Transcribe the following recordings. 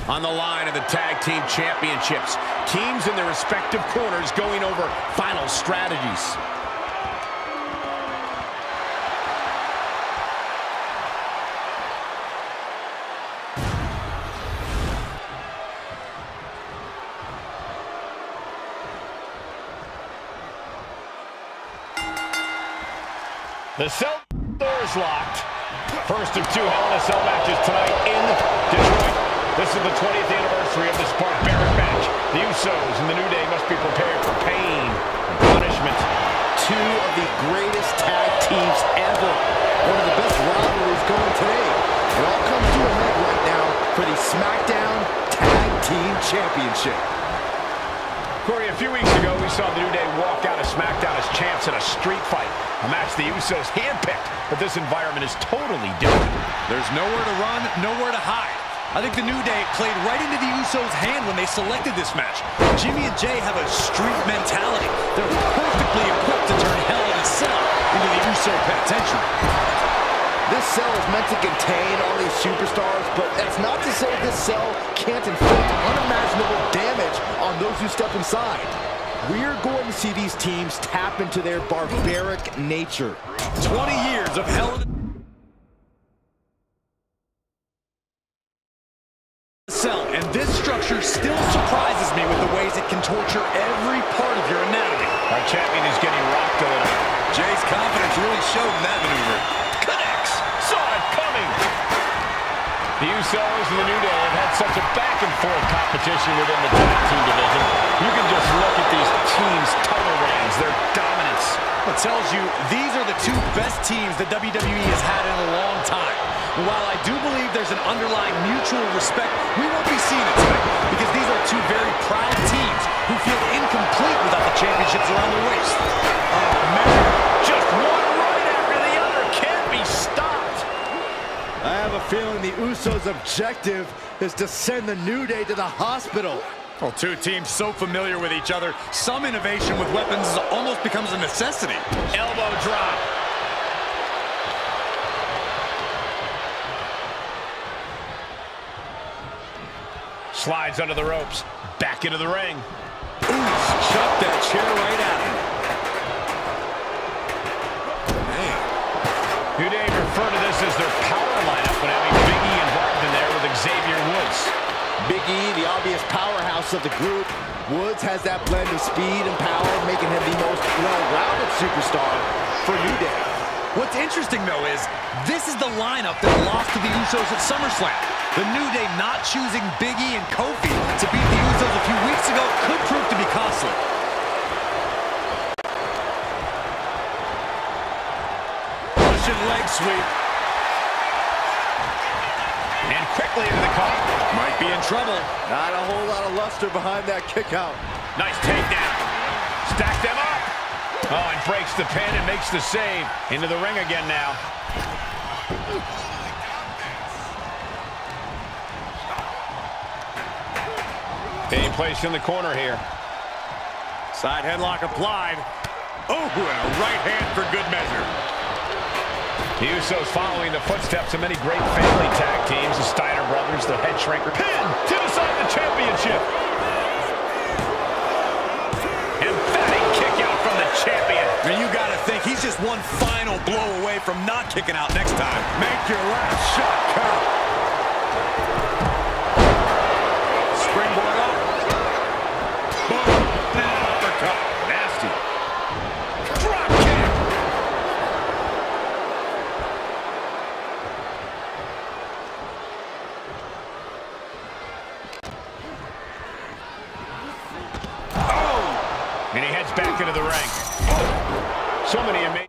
on the line of the Tag Team Championships. Teams in their respective corners going over final strategies. The cell door is locked. First of two Hell in a Cell matches tonight in Detroit. This is the 20th anniversary of this barbaric match. The Usos and the New Day must be prepared for pain and punishment. Two of the greatest tag teams ever. One of the best rivalries going today. It all comes to a head right now for the SmackDown Tag Team Championship. Corey, a few weeks ago, we saw the New Day walk out of SmackDown as champs in a street fight. A match the Usos handpicked, but this environment is totally different. There's nowhere to run, nowhere to hide. I think the New Day played right into the Usos' hand when they selected this match. Jimmy and Jay have a street mentality. They're perfectly equipped to turn Hell in a Cell into the Uso penitentiary. This cell is meant to contain all these superstars, but that's not to say this cell can't inflict unimaginable damage on those who step inside. We're going to see these teams tap into their barbaric nature. 20 years of Hell in a Cell, and this structure still surprises me with the ways it can torture every part of your anatomy. Our champion is getting rocked a little. Jay's confidence really showed in that maneuver. Saw it coming. The Usos and the New Day have had such a back-and-forth competition within the tag team division. You can just look at these teams' title reigns, their dominance. It tells you these are the two best teams that WWE has had in a long time. And while I do believe there's an underlying mutual respect, we won't be seeing it tonight because these are two very proud teams who feel incomplete without the championships around their waist. Oh, man. Just one right after the other can't be stopped. I have a feeling the Usos' objective is to send the New Day to the hospital. Well, two teams so familiar with each other, some innovation with weapons almost becomes a necessity. Elbow drop. Slides under the ropes. Back into the ring. Ooh, chucked that chair right at him. New Day refer to this as their power lineup when having Big E involved in there with Xavier Woods. Big E, the obvious powerhouse of the group. Woods has that blend of speed and power, making him the most well-rounded superstar for New Day. What's interesting, though, is this is the lineup that lost to the Usos at SummerSlam. The New Day not choosing Big E and Kofi to beat the Usos a few weeks ago could prove to be costly. Leg sweep. And quickly into the cover. Might be in trouble. Not a whole lot of luster behind that kick out. Nice takedown. Stack them up. Oh, and breaks the pin and makes the save. Into the ring again now. Being placed in the corner here. Side headlock applied. Oh, and a right hand for good measure. The Usos following the footsteps of many great family tag teams, the Steiner brothers, the Head Shrinker. Pin to decide the championship. Emphatic kick out from the champion. And you got to think he's just one final blow away from not kicking out next time. Make your last shot count. Springboard up. Boom. Uppercut. Nasty. Drop kick. And he heads back into the ring. So many amazing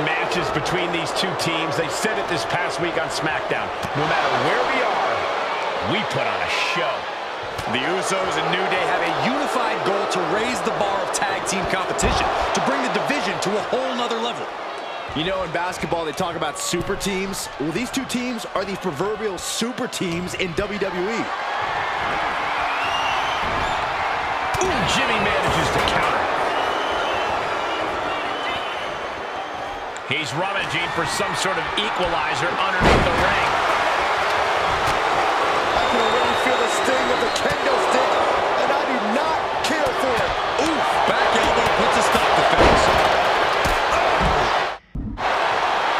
matches between these two teams. They said it this past week on SmackDown. No matter where we are, we put on a show. The Usos and New Day have a unified goal to raise the bar of tag team competition, to bring the division to a whole nother level. You know, in basketball, they talk about super teams. Well, these two teams are the proverbial super teams in WWE. Ooh, Jimmy manages to counter. He's rummaging for some sort of equalizer underneath the ring. I can already feel the sting of the kendo stick, and I do not care for it. Oof, back elbow puts a stop to things.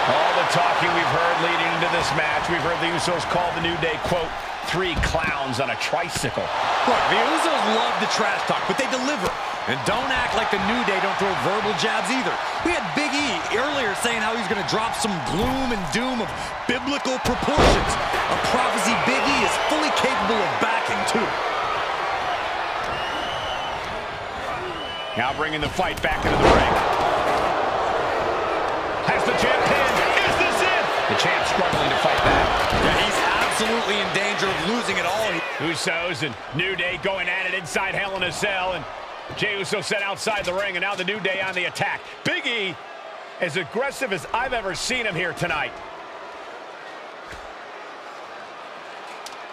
All the talking we've heard leading into this match, we've heard the Usos call the New Day, quote, 3 clowns on a tricycle. Look, the Usos love the trash talk, but they deliver. And don't act like the New Day don't throw verbal jabs either. We had Big E earlier saying how he's going to drop some gloom and doom of biblical proportions. A prophecy Big E is fully capable of backing, too. Now bringing the fight back into the ring. Has the champ pinned. Is this it? The champ struggling to fight back. Yeah, he's absolutely in danger of losing it all. Usos and New Day going at it inside Hell in a Cell, and Jey Uso sent outside the ring, and now the New Day on the attack. Big E, as aggressive as I've ever seen him here tonight.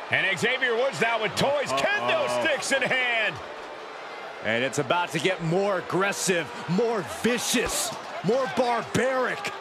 And Xavier Woods now with toys, kendo sticks in hand. And it's about to get more aggressive, more vicious, more barbaric.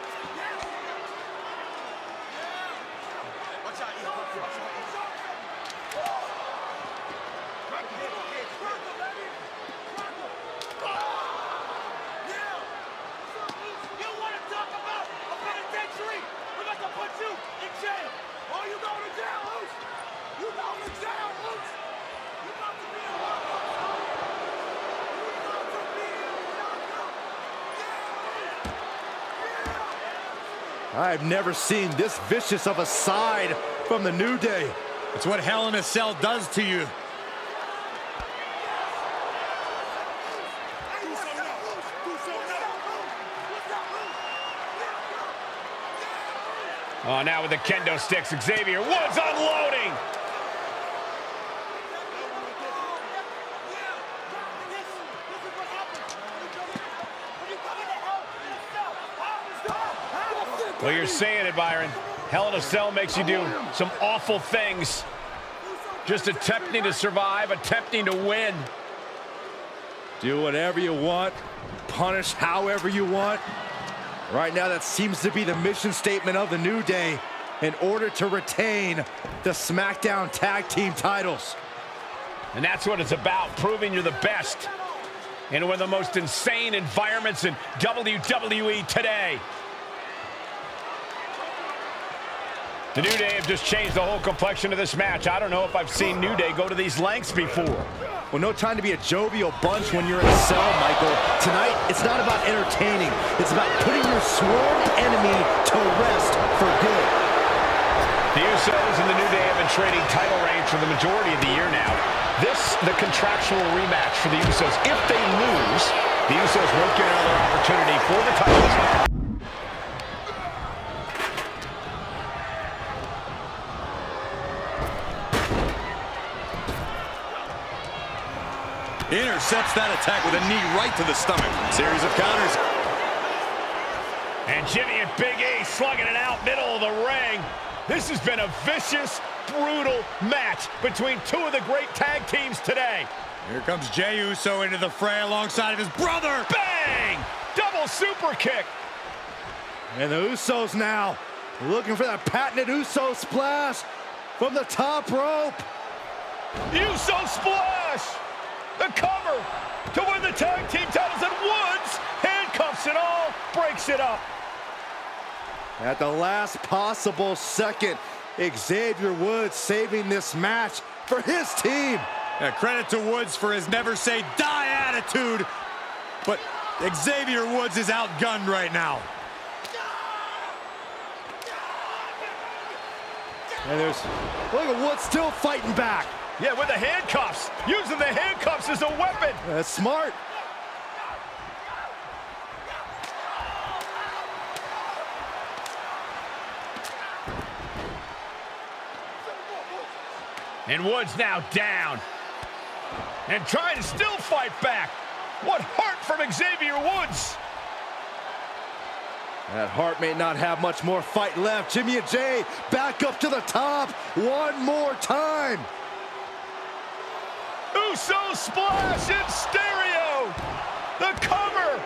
I've never seen this vicious of a side from the New Day. It's what Hell in a Cell does to you. Oh, now with the kendo sticks, Xavier Woods unloading. Well, you're saying it, Byron. Hell in a Cell makes you do some awful things. Just attempting to survive, attempting to win. Do whatever you want, punish however you want. Right now, that seems to be the mission statement of the New Day in order to retain the SmackDown Tag Team titles. And that's what it's about, proving you're the best in one of the most insane environments in WWE today. The New Day have just changed the whole complexion of this match. I don't know if I've seen New Day go to these lengths before. Well, no time to be a jovial bunch when you're in a cell, Michael. Tonight, it's not about entertaining. It's about putting your sworn enemy to rest for good. The Usos and the New Day have been trading title reigns for the majority of the year now. This, the contractual rematch for the Usos. If they lose, the Usos won't get another opportunity for the titles. Intercepts that attack with a knee right to the stomach. Series of counters. And Jimmy and Big E slugging it out middle of the ring. This has been a vicious, brutal match between two of the great tag teams today. Here comes Jey Uso into the fray alongside of his brother. Bang! Double super kick. And the Usos now looking for that patented Uso splash from the top rope. Uso splash! The cover to win the tag team titles, and Woods handcuffs it all, breaks it up. At the last possible second, Xavier Woods saving this match for his team. Credit to Woods for his never say die attitude, but Xavier Woods is outgunned right now. And look at Woods still fighting back. Yeah, with the handcuffs. Using the handcuffs as a weapon. That's smart. And Woods now down. And trying to still fight back. What heart from Xavier Woods. That heart may not have much more fight left. Jimmy and Jey back up to the top one more time. Uso splash in stereo. The cover.